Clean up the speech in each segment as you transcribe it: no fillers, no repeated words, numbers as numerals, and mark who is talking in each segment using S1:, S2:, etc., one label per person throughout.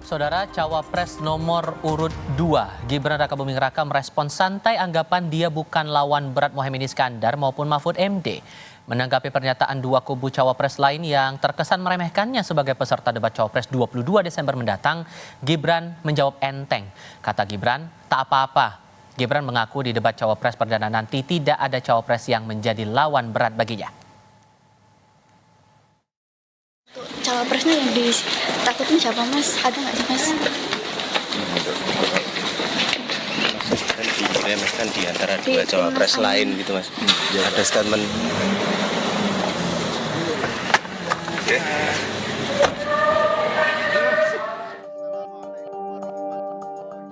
S1: Saudara, Cawapres nomor urut 2, Gibran Rakabuming Raka merespons santai anggapan dia bukan lawan berat Muhaimin Iskandar maupun Mahfud MD. Menanggapi pernyataan dua kubu Cawapres lain yang terkesan meremehkannya sebagai peserta debat Cawapres 22 Desember mendatang, Gibran menjawab enteng. Kata Gibran, tak apa-apa. Gibran mengaku di debat Cawapres perdana nanti tidak ada Cawapres yang menjadi lawan berat baginya.
S2: Cawapresnya yang ditakutin siapa mas? Ada nggak sih mas?
S3: Diremehkan di antara dua cawapres lain gitu mas. Ada statement.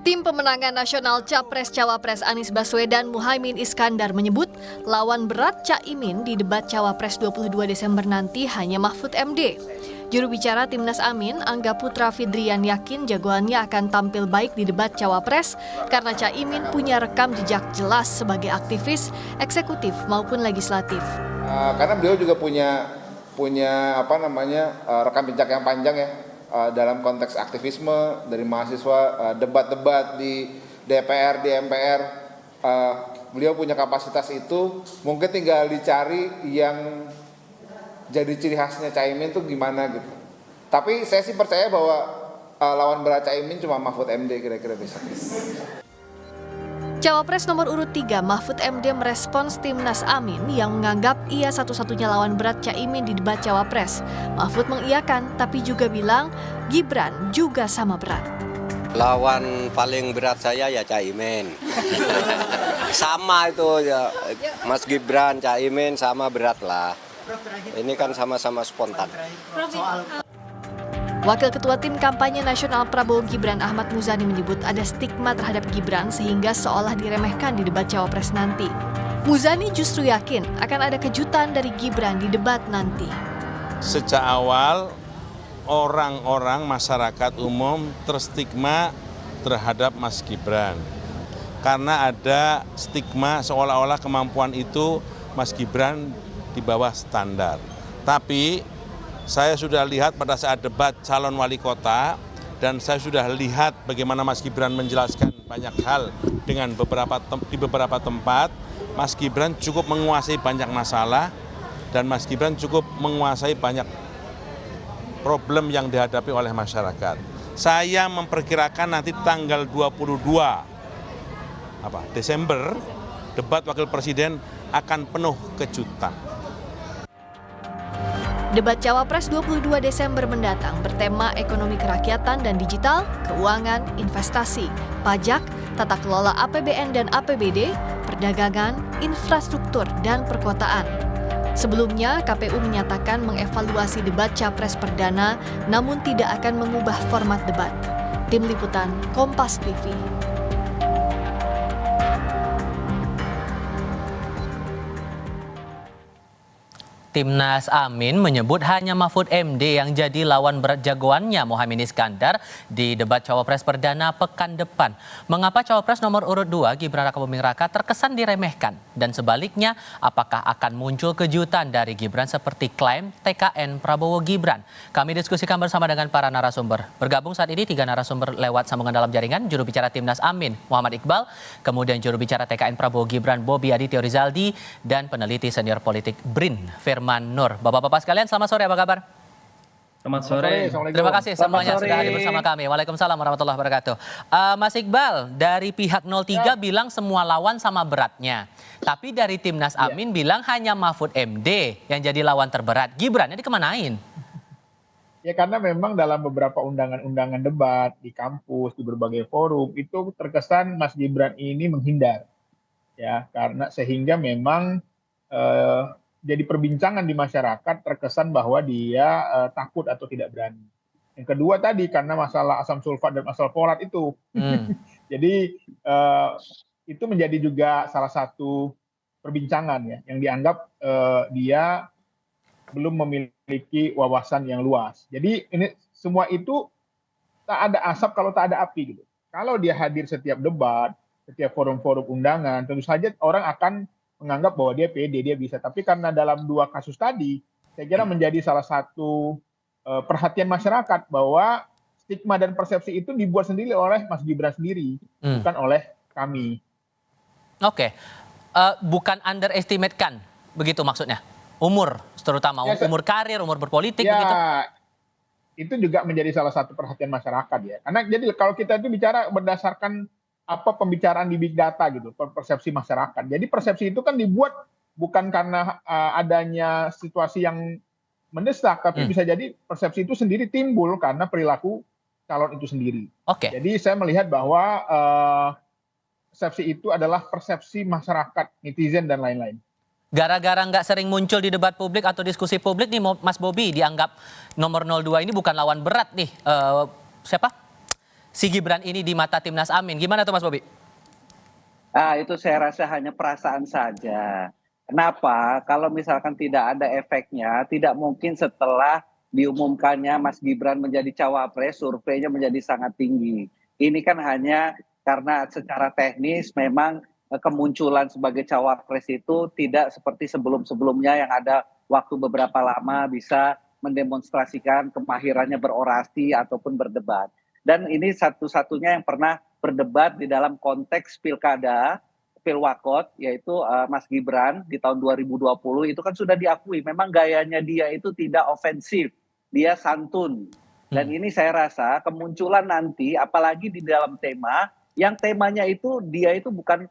S4: Tim pemenangan nasional Capres-Cawapres Anies Baswedan Muhaimin Iskandar menyebut lawan berat Caimin di debat Cawapres 22 Desember nanti hanya Mahfud MD. Juru bicara Timnas Amin, Angga Putra Fidrian yakin jagoannya akan tampil baik di debat Cawapres karena Caimin punya rekam jejak jelas sebagai aktivis, eksekutif maupun legislatif.
S5: Karena beliau juga punya rekam jejak yang panjang ya. Dalam konteks aktivisme dari mahasiswa, debat-debat di DPR, di MPR, beliau punya kapasitas itu, mungkin tinggal dicari yang jadi ciri khasnya Caimin itu gimana gitu. Tapi saya sih percaya bahwa lawan berat Caimin cuma Mahfud MD kira-kira besok.
S4: Cawapres nomor urut 3 Mahfud MD merespons Timnas Amin yang menganggap ia satu-satunya lawan berat Caimin di debat Cawapres. Mahfud mengiyakan tapi juga bilang Gibran juga sama berat.
S3: Lawan paling berat saya ya Caimin. Sama itu ya Mas Gibran, Caimin sama berat lah. Ini kan sama-sama spontan.
S4: Wakil Ketua Tim Kampanye Nasional Prabowo Gibran Ahmad Muzani menyebut ada stigma terhadap Gibran sehingga seolah diremehkan di debat Cawapres nanti. Muzani justru yakin akan ada kejutan dari Gibran di debat nanti.
S6: Sejak awal orang-orang masyarakat umum terstigma terhadap Mas Gibran. Karena ada stigma seolah-olah kemampuan itu Mas Gibran di bawah standar. Tapi saya sudah lihat pada saat debat calon wali kota dan saya sudah lihat bagaimana Mas Gibran menjelaskan banyak hal dengan di beberapa tempat. Mas Gibran cukup menguasai banyak masalah dan Mas Gibran cukup menguasai banyak problem yang dihadapi oleh masyarakat. Saya memperkirakan nanti tanggal 22 Desember debat wakil presiden akan penuh kejutan.
S4: Debat Cawapres 22 Desember mendatang bertema ekonomi kerakyatan dan digital, keuangan, investasi, pajak, tata kelola APBN dan APBD, perdagangan, infrastruktur, dan perkotaan. Sebelumnya, KPU menyatakan mengevaluasi debat Capres perdana namun tidak akan mengubah format debat. Tim Liputan, Kompas TV.
S1: Timnas Amin menyebut hanya Mahfud MD yang jadi lawan berat jagoannya Muhaimin Iskandar di debat Cawapres perdana pekan depan. Mengapa Cawapres nomor urut 2 Gibran Rakabuming Raka terkesan diremehkan? Dan sebaliknya, apakah akan muncul kejutan dari Gibran seperti klaim TKN Prabowo Gibran? Kami diskusikan bersama dengan para narasumber. Bergabung saat ini 3 narasumber lewat sambungan dalam jaringan, juru bicara Timnas Amin Muhammad Iqbal, kemudian juru bicara TKN Prabowo Gibran Bobi Aditya Rizaldi, dan peneliti senior politik BRIN Firman Nur. Bapak-bapak sekalian, selamat sore, apa kabar?
S7: Selamat sore.
S1: Terima kasih semuanya sudah hadir bersama kami. Waalaikumsalam warahmatullahi wabarakatuh. Mas Iqbal, dari pihak 03 bilang semua lawan sama beratnya. Tapi dari Timnas Amin bilang hanya Mahfud MD yang jadi lawan terberat. Gibrannya dikemanain?
S8: Ya karena memang dalam beberapa undangan-undangan debat di kampus, di berbagai forum, itu terkesan Mas Gibran ini menghindar. Ya, karena sehingga memang jadi perbincangan di masyarakat terkesan bahwa dia takut atau tidak berani. Yang kedua tadi karena masalah asam sulfat dan asam folat itu. Jadi itu menjadi juga salah satu perbincangan ya yang dianggap dia belum memiliki wawasan yang luas. Jadi ini semua itu tak ada asap kalau tak ada api gitu. Kalau dia hadir setiap debat, setiap forum-forum undangan, tentu saja orang akan menganggap bahwa dia pede, dia bisa. Tapi karena dalam 2 kasus tadi, saya kira menjadi salah satu perhatian masyarakat bahwa stigma dan persepsi itu dibuat sendiri oleh Mas Gibran sendiri, bukan oleh kami.
S1: Oke. Bukan underestimate kan, begitu maksudnya? Umur, terutama
S8: Ya,
S1: umur karir, umur berpolitik,
S8: ya,
S1: begitu?
S8: itu juga menjadi salah satu perhatian masyarakat ya. Karena jadi kalau kita itu bicara berdasarkan apa pembicaraan di big data gitu, persepsi masyarakat. Jadi persepsi itu kan dibuat bukan karena adanya situasi yang mendesak, tapi bisa jadi persepsi itu sendiri timbul karena perilaku calon itu sendiri.
S1: Oke.
S8: Jadi saya melihat bahwa persepsi itu adalah persepsi masyarakat, netizen dan lain-lain.
S1: Gara-gara nggak sering muncul di debat publik atau diskusi publik nih, Mas Bobi dianggap nomor 02 ini bukan lawan berat nih. Siapa? Si Gibran ini di mata Timnas Amin. Gimana tuh Mas Bobi?
S9: Itu saya rasa hanya perasaan saja. Kenapa? Kalau misalkan tidak ada efeknya, tidak mungkin setelah diumumkannya Mas Gibran menjadi cawapres, surveinya menjadi sangat tinggi. Ini kan hanya karena secara teknis memang kemunculan sebagai cawapres itu tidak seperti sebelum-sebelumnya yang ada waktu beberapa lama bisa mendemonstrasikan kemahirannya berorasi ataupun berdebat. Dan ini satu-satunya yang pernah berdebat di dalam konteks pilkada, pilwakot, yaitu Mas Gibran di tahun 2020 itu kan sudah diakui memang gayanya dia itu tidak ofensif, dia santun. Dan ini saya rasa kemunculan nanti apalagi di dalam tema yang temanya itu dia itu bukan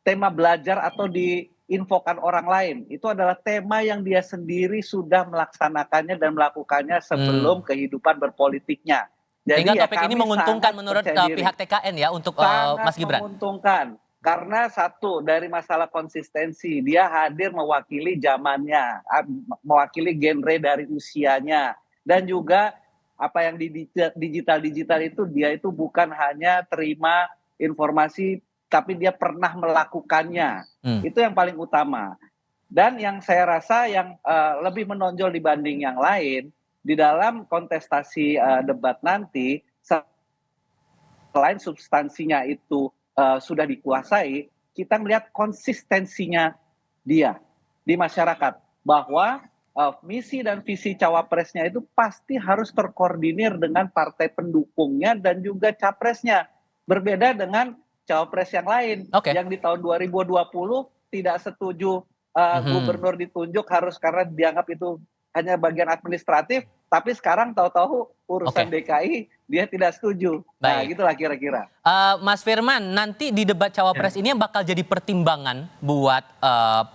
S9: tema belajar atau diinfokan orang lain. Itu adalah tema yang dia sendiri sudah melaksanakannya dan melakukannya sebelum kehidupan berpolitiknya. Jadi
S1: sehingga
S9: ya
S1: topik ini menguntungkan menurut pihak TKN ya untuk Mas Gibran.
S9: Menguntungkan. Karena satu, dari masalah konsistensi, dia hadir mewakili zamannya, mewakili genre dari usianya. Dan juga apa yang di digital itu dia itu bukan hanya terima informasi, tapi dia pernah melakukannya. Itu yang paling utama. Dan yang saya rasa yang lebih menonjol dibanding yang lain, di dalam kontestasi debat nanti, selain substansinya itu sudah dikuasai, kita melihat konsistensinya dia di masyarakat. Bahwa misi dan visi cawapresnya itu pasti harus terkoordinir dengan partai pendukungnya dan juga capresnya. Berbeda dengan cawapres yang lain yang di tahun 2020 tidak setuju gubernur ditunjuk harus karena dianggap itu hanya bagian administratif, tapi sekarang tahu-tahu urusan DKI dia tidak setuju. Nah, gitulah kira-kira.
S1: Mas Firman, nanti di debat cawapres ini yang bakal jadi pertimbangan buat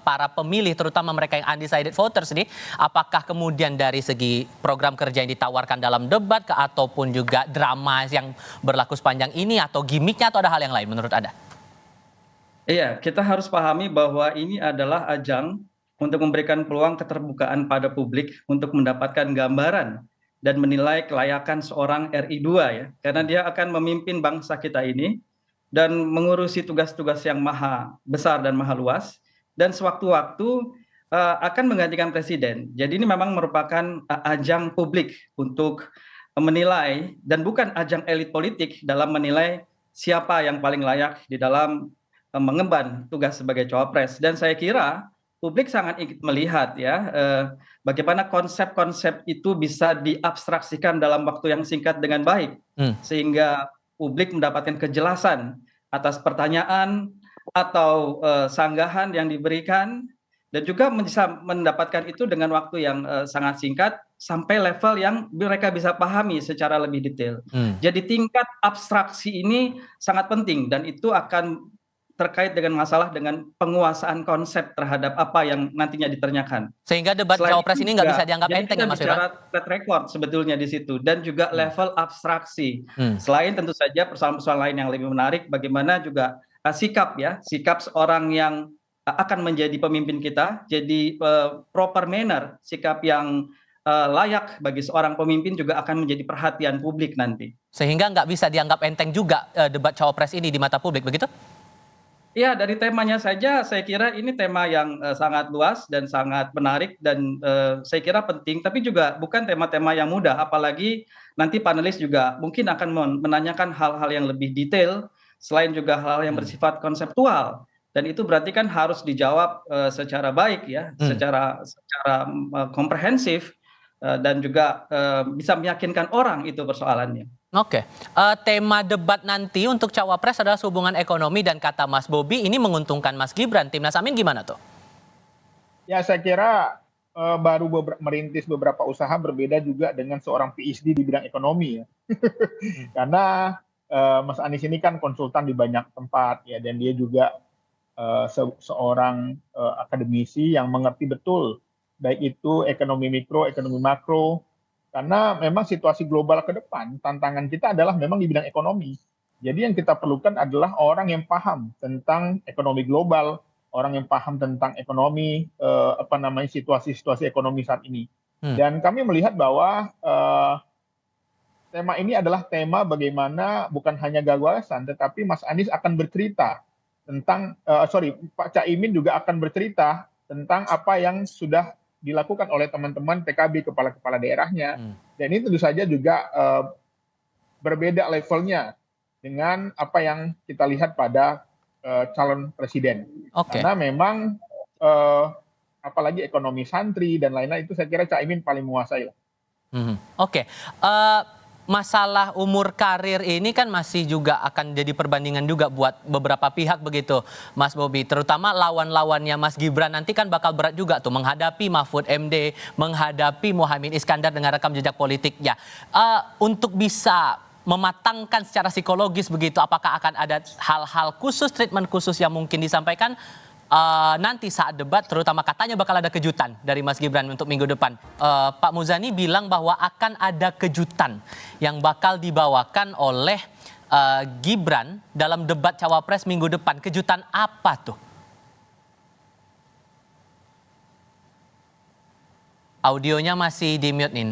S1: para pemilih, terutama mereka yang undecided voters nih, apakah kemudian dari segi program kerja yang ditawarkan dalam debat, ataupun juga drama yang berlaku sepanjang ini, atau gimmicknya, atau ada hal yang lain menurut Anda?
S7: Iya, kita harus pahami bahwa ini adalah ajang untuk memberikan peluang keterbukaan pada publik untuk mendapatkan gambaran dan menilai kelayakan seorang RI2 ya, karena dia akan memimpin bangsa kita ini dan mengurusi tugas-tugas yang maha besar dan maha luas, dan sewaktu-waktu akan menggantikan presiden. Jadi ini memang merupakan ajang publik untuk menilai, dan bukan ajang elit politik dalam menilai siapa yang paling layak di dalam mengemban tugas sebagai cawapres. Dan saya kira publik sangat ingin melihat ya bagaimana konsep-konsep itu bisa diabstraksikan dalam waktu yang singkat dengan baik, sehingga publik mendapatkan kejelasan atas pertanyaan atau sanggahan yang diberikan, dan juga bisa mendapatkan itu dengan waktu yang sangat singkat sampai level yang mereka bisa pahami secara lebih detail. Jadi tingkat abstraksi ini sangat penting, dan itu akan terkait dengan masalah dengan penguasaan konsep terhadap apa yang nantinya ditanyakan.
S1: Sehingga debat cawapres ini nggak bisa dianggap enteng ya Mas Firman?
S7: Bicara track record sebetulnya di situ, dan juga level abstraksi. Selain tentu saja persoalan-persoalan lain yang lebih menarik, bagaimana juga sikap seorang yang akan menjadi pemimpin kita, jadi proper manner, sikap yang layak bagi seorang pemimpin juga akan menjadi perhatian publik nanti.
S1: Sehingga nggak bisa dianggap enteng juga debat cawapres ini di mata publik, begitu?
S7: Ya, dari temanya saja saya kira ini tema yang sangat luas dan sangat menarik, dan saya kira penting, tapi juga bukan tema-tema yang mudah, apalagi nanti panelis juga mungkin akan menanyakan hal-hal yang lebih detail, selain juga hal-hal yang bersifat konseptual, dan itu berarti kan harus dijawab secara baik ya, secara komprehensif, dan juga bisa meyakinkan orang itu persoalannya.
S1: Oke, tema debat nanti untuk cawapres adalah hubungan ekonomi dan kata Mas Bobi ini menguntungkan Mas Gibran. Timnas Amin gimana tuh?
S8: Ya, saya kira baru merintis beberapa usaha berbeda juga dengan seorang PhD di bidang ekonomi ya. Karena Mas Anies ini kan konsultan di banyak tempat ya, dan dia juga seorang akademisi yang mengerti betul baik itu ekonomi mikro, ekonomi makro. Karena memang situasi global ke depan, tantangan kita adalah memang di bidang ekonomi. Jadi yang kita perlukan adalah orang yang paham tentang ekonomi global, orang yang paham tentang ekonomi, situasi-situasi ekonomi saat ini. Dan kami melihat bahwa tema ini adalah tema bagaimana bukan hanya gagasan, tetapi Mas Anies akan bercerita tentang, Pak Caimin juga akan bercerita tentang apa yang sudah dilakukan oleh teman-teman PKB, kepala-kepala daerahnya. Dan ini tentu saja juga berbeda levelnya dengan apa yang kita lihat pada calon presiden. Karena memang apalagi ekonomi santri dan lain-lain itu saya kira Caimin paling menguasai lah.
S1: Masalah umur karir ini kan masih juga akan jadi perbandingan juga buat beberapa pihak begitu, Mas Bobi. Terutama lawan-lawannya Mas Gibran nanti kan bakal berat juga tuh menghadapi Mahfud MD, menghadapi Muhaimin Iskandar dengan rekam jejak politiknya. Untuk bisa mematangkan secara psikologis begitu, apakah akan ada hal-hal khusus, treatment khusus yang mungkin disampaikan nanti saat debat, terutama katanya bakal ada kejutan dari Mas Gibran untuk minggu depan. Pak Muzani bilang bahwa akan ada kejutan yang bakal dibawakan oleh Gibran dalam debat cawapres minggu depan. Kejutan apa tuh? Audionya masih di mute nih,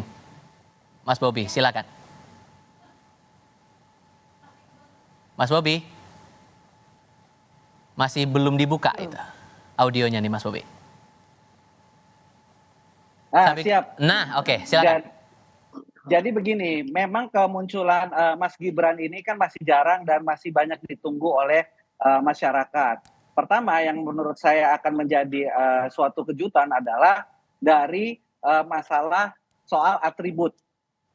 S1: Mas Bobi, silakan. Mas Bobi, masih belum dibuka itu audionya nih Mas Bobi.
S9: Siap.
S1: Nah, oke, silakan.
S9: Jadi begini, memang kemunculan Mas Gibran ini kan masih jarang dan masih banyak ditunggu oleh masyarakat. Pertama yang menurut saya akan menjadi suatu kejutan adalah dari masalah soal atribut.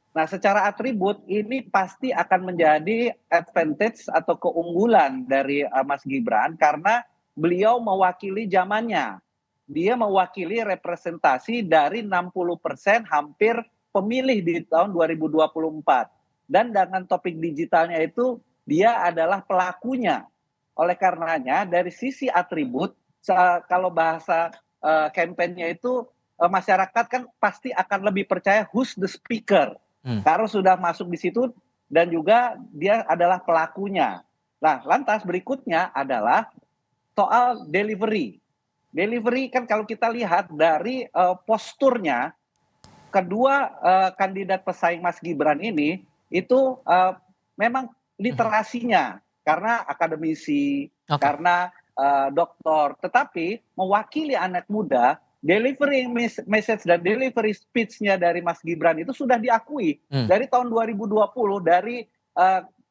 S9: Nah, secara atribut ini pasti akan menjadi advantage atau keunggulan dari Mas Gibran karena beliau mewakili zamannya. Dia mewakili representasi dari 60% hampir pemilih di tahun 2024. Dan dengan topik digitalnya itu dia adalah pelakunya. Oleh karenanya dari sisi atribut, kalau bahasa kampanye itu masyarakat kan pasti akan lebih percaya who's the speaker. Karena sudah masuk di situ dan juga dia adalah pelakunya. Nah, lantas berikutnya adalah soal delivery. Delivery kan kalau kita lihat dari posturnya, kedua kandidat pesaing Mas Gibran ini itu memang literasinya karena akademisi, karena doktor, tetapi mewakili anak muda. Delivery message dan delivery speech-nya dari Mas Gibran itu sudah diakui dari tahun 2020 dari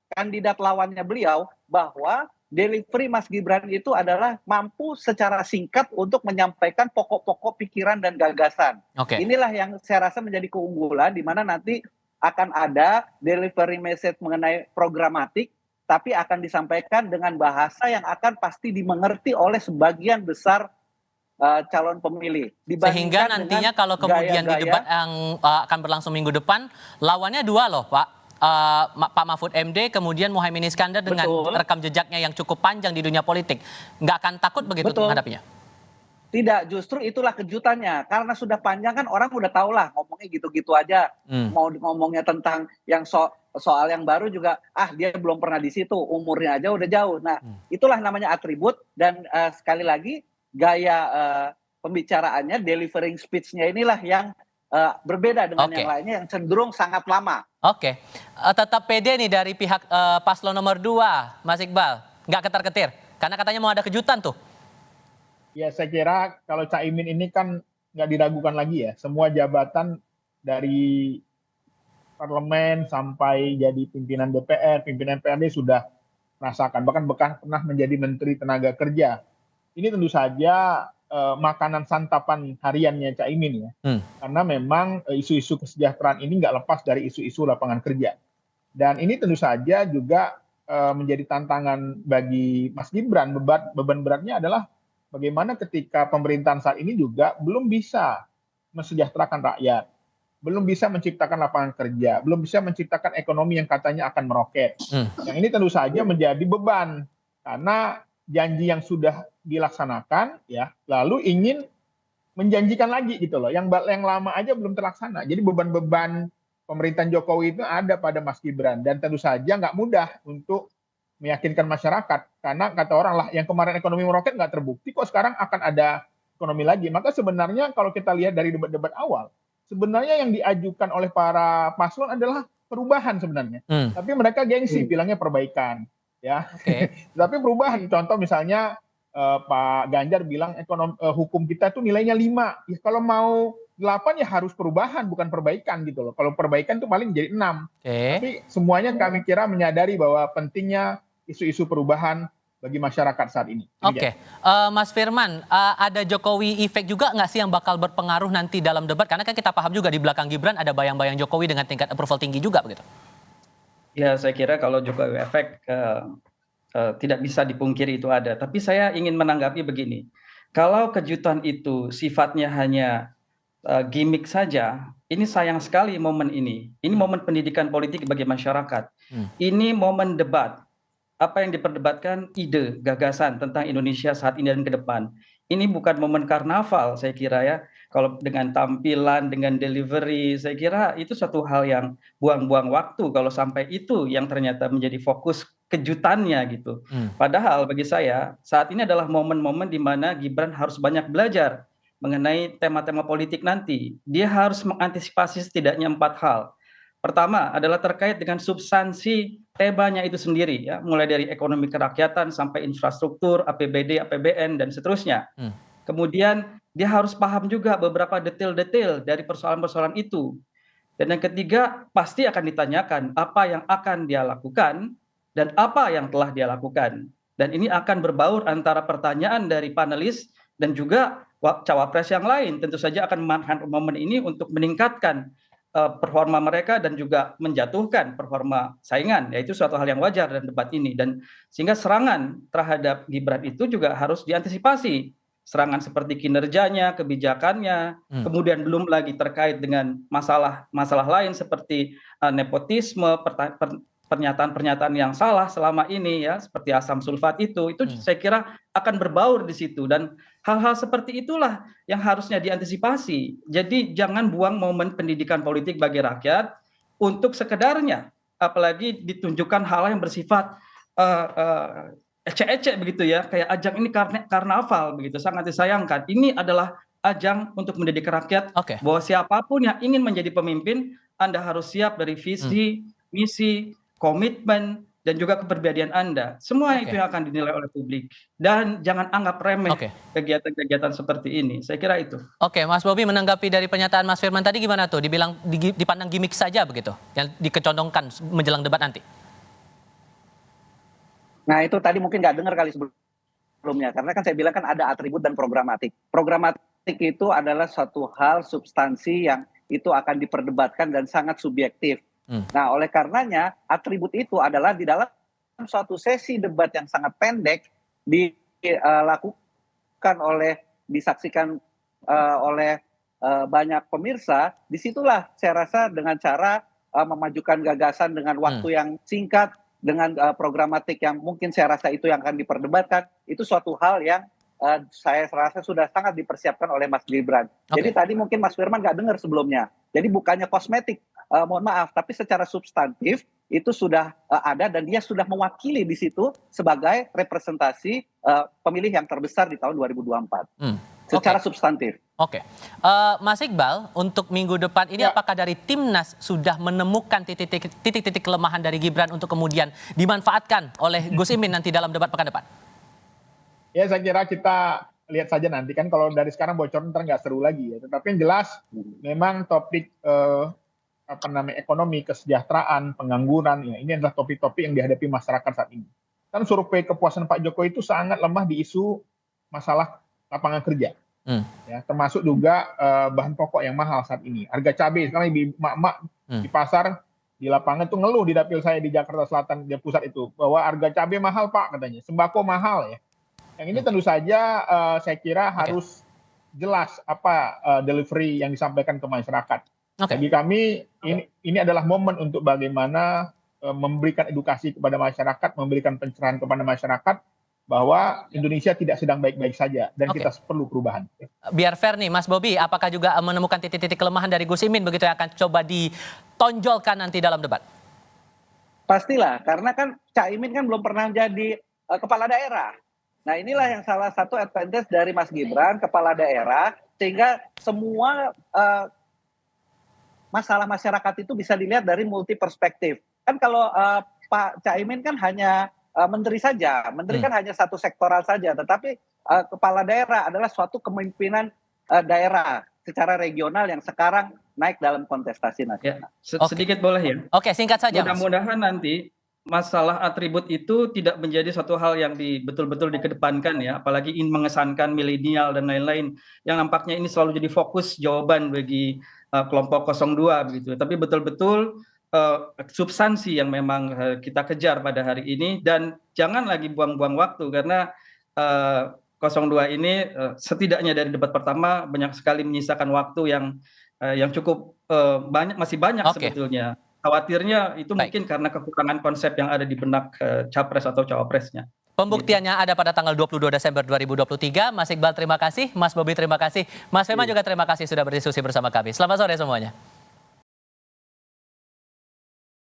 S9: kandidat lawannya beliau bahwa delivery Mas Gibran itu adalah mampu secara singkat untuk menyampaikan pokok-pokok pikiran dan gagasan. Inilah yang saya rasa menjadi keunggulan di mana nanti akan ada delivery message mengenai programatik tapi akan disampaikan dengan bahasa yang akan pasti dimengerti oleh sebagian besar calon pemilih.
S1: Sehingga nantinya kalau kemudian di debat yang akan berlangsung minggu depan, lawannya dua loh Pak. Pak Mahfud MD, kemudian Muhaimin Iskandar dengan rekam jejaknya yang cukup panjang di dunia politik. Nggak akan takut begitu menghadapinya?
S9: Tidak, justru itulah kejutannya. Karena sudah panjang kan orang udah tahu lah ngomongnya gitu-gitu aja. Mau ngomongnya tentang yang soal yang baru juga, dia belum pernah di situ, umurnya aja udah jauh. Nah, itulah namanya atribut dan sekali lagi gaya pembicaraannya, delivering speech-nya inilah yang berbeda dengan yang lainnya yang cenderung sangat lama.
S1: Tetap pede nih dari pihak paslon nomor 2, Mas Iqbal. Nggak ketar-ketir, karena katanya mau ada kejutan tuh.
S8: Ya, saya kira kalau Caimin ini kan nggak diragukan lagi ya. Semua jabatan dari parlemen sampai jadi pimpinan DPR, pimpinan PRD sudah rasakan. Bahkan pernah menjadi Menteri Tenaga Kerja. Ini tentu saja makanan santapan hariannya Caimin ya. Karena memang isu-isu kesejahteraan ini nggak lepas dari isu-isu lapangan kerja. Dan ini tentu saja juga menjadi tantangan bagi Mas Gibran. Beban beratnya adalah bagaimana ketika pemerintahan saat ini juga belum bisa mensejahterakan rakyat, belum bisa menciptakan lapangan kerja, belum bisa menciptakan ekonomi yang katanya akan meroket. Yang ini tentu saja menjadi beban karena janji yang sudah dilaksanakan ya, lalu ingin menjanjikan lagi gitu loh. Yang lama aja belum terlaksana. Jadi beban-beban pemerintahan Jokowi itu ada pada Mas Gibran dan tentu saja nggak mudah untuk meyakinkan masyarakat karena kata orang lah yang kemarin ekonomi meroket nggak terbukti kok sekarang akan ada ekonomi lagi. Maka sebenarnya kalau kita lihat dari debat-debat awal, sebenarnya yang diajukan oleh para paslon adalah perubahan sebenarnya. Tapi mereka gengsi bilangnya perbaikan ya. Tapi perubahan contoh misalnya Pak Ganjar bilang hukum kita tuh nilainya 5. Ya, kalau mau 8 ya harus perubahan bukan perbaikan gitu loh. Kalau perbaikan tuh paling jadi 6. Tapi semuanya kami kira menyadari bahwa pentingnya isu-isu perubahan bagi masyarakat saat ini.
S1: Mas Firman, ada Jokowi efek juga nggak sih yang bakal berpengaruh nanti dalam debat? Karena kan kita paham juga di belakang Gibran ada bayang-bayang Jokowi dengan tingkat approval tinggi juga begitu.
S7: Ya, saya kira kalau Jokowi efek tidak bisa dipungkiri itu ada. Tapi saya ingin menanggapi begini. Kalau kejutan itu sifatnya hanya gimmick saja, ini sayang sekali momen ini. Ini momen pendidikan politik bagi masyarakat. Ini momen debat. Apa yang diperdebatkan ide, gagasan tentang Indonesia saat ini dan ke depan. Ini bukan momen karnaval saya kira ya. Kalau dengan tampilan, dengan delivery, saya kira itu suatu hal yang buang-buang waktu kalau sampai itu yang ternyata menjadi fokus kejutannya gitu. Padahal bagi saya saat ini adalah momen-momen di mana Gibran harus banyak belajar mengenai tema-tema politik nanti. Dia harus mengantisipasi setidaknya 4 hal. Pertama adalah terkait dengan substansi temanya itu sendiri ya, mulai dari ekonomi kerakyatan sampai infrastruktur, APBD, APBN dan seterusnya. Kemudian dia harus paham juga beberapa detail-detail dari persoalan-persoalan itu. Dan yang ketiga pasti akan ditanyakan apa yang akan dia lakukan dan apa yang telah dia lakukan. Dan ini akan berbaur antara pertanyaan dari panelis dan juga cawapres yang lain. Tentu saja akan memanfaatkan momen ini untuk meningkatkan performa mereka dan juga menjatuhkan performa saingan, yaitu suatu hal yang wajar dalam debat ini. Dan sehingga serangan terhadap Gibran itu juga harus diantisipasi. Serangan seperti kinerjanya, kebijakannya, kemudian belum lagi terkait dengan masalah lain seperti nepotisme, pernyataan-pernyataan yang salah selama ini ya, seperti asam sulfat itu saya kira akan berbaur di situ dan hal-hal seperti itulah yang harusnya diantisipasi. Jadi jangan buang momen pendidikan politik bagi rakyat untuk sekedarnya, apalagi ditunjukkan hal yang bersifat ecek-ecek begitu ya, kayak ajang ini karnaval begitu, sangat disayangkan. Ini adalah ajang untuk mendidik rakyat bahwa siapapun yang ingin menjadi pemimpin, Anda harus siap dari visi, misi, komitmen, dan juga kepribadian Anda. Semua itu yang akan dinilai oleh publik. Dan jangan anggap remeh kegiatan-kegiatan seperti ini. Saya kira itu.
S1: Mas Bobi menanggapi dari pernyataan Mas Firman tadi gimana tuh? Dibilang dipandang gimmick saja begitu, yang dikecondongkan menjelang debat nanti.
S9: Nah itu tadi mungkin nggak dengar kali sebelumnya, karena kan saya bilang kan ada atribut dan programatik. Programatik itu adalah suatu hal substansi yang itu akan diperdebatkan dan sangat subjektif. Nah oleh karenanya atribut itu adalah di dalam suatu sesi debat yang sangat pendek dilakukan disaksikan oleh banyak pemirsa. Disitulah saya rasa dengan cara memajukan gagasan dengan waktu yang singkat, dengan programatik yang mungkin saya rasa itu yang akan diperdebatkan, itu suatu hal yang saya rasa sudah sangat dipersiapkan oleh Mas Gibran. Jadi tadi mungkin Mas Firman nggak dengar sebelumnya. Jadi bukannya kosmetik, mohon maaf, tapi secara substantif itu sudah ada dan dia sudah mewakili di situ sebagai representasi pemilih yang terbesar di tahun 2024. Secara substantif.
S1: Mas Iqbal, untuk minggu depan ini apakah dari Timnas sudah menemukan titik-titik kelemahan dari Gibran untuk kemudian dimanfaatkan oleh Gus Imin nanti dalam debat pekan depan?
S8: Ya saya kira kita lihat saja nanti kan, kalau dari sekarang bocoran ntar nggak seru lagi ya. Tetapi yang jelas memang topik ekonomi, kesejahteraan, pengangguran, ya ini adalah topik-topik yang dihadapi masyarakat saat ini. Kan survei kepuasan Pak Jokowi itu sangat lemah di isu masalah lapangan kerja. Ya, termasuk juga bahan pokok yang mahal saat ini. Harga cabai sekarang emak-emak di pasar di lapangan tuh ngeluh di dapil saya di Jakarta Selatan di pusat itu bahwa harga cabai mahal Pak katanya, sembako mahal ya. Yang ini tentu saja saya kira harus jelas apa delivery yang disampaikan ke masyarakat. Bagi kami ini adalah momen untuk bagaimana memberikan edukasi kepada masyarakat, memberikan pencerahan kepada masyarakat bahwa Indonesia tidak sedang baik-baik saja dan kita perlu perubahan.
S1: Biar fair nih Mas Bobi, apakah juga menemukan titik-titik kelemahan dari Gus Imin begitu yang akan coba ditonjolkan nanti dalam debat?
S9: Pastilah, karena kan Cak Imin kan belum pernah jadi kepala daerah. Nah inilah yang salah satu advantage dari Mas Gibran, kepala daerah, sehingga semua masalah masyarakat itu bisa dilihat dari multi perspektif. Kan kalau Pak Cak Imin kan hanya menteri saja, menteri kan hanya satu sektoral saja, tetapi kepala daerah adalah suatu kepemimpinan daerah secara regional yang sekarang naik dalam kontestasi nasional.
S7: Sedikit boleh ya?
S1: Oke, singkat saja Mas.
S7: Mudah-mudahan nanti masalah atribut itu tidak menjadi suatu hal yang betul-betul dikedepankan ya, apalagi ingin mengesankan milenial dan lain-lain, yang nampaknya ini selalu jadi fokus jawaban bagi kelompok 02 begitu. Tapi betul-betul substansi yang memang kita kejar pada hari ini, dan jangan lagi buang-buang waktu karena 02 ini setidaknya dari debat pertama banyak sekali menyisakan waktu yang cukup masih banyak sebetulnya. Khawatirnya itu mungkin karena kekurangan konsep yang ada di benak capres atau cawapresnya.
S1: Pembuktiannya ada pada tanggal 22 Desember 2023. Mas Iqbal terima kasih, Mas Bobi terima kasih, Mas Fema juga terima kasih sudah berdiskusi bersama kami. Selamat sore semuanya.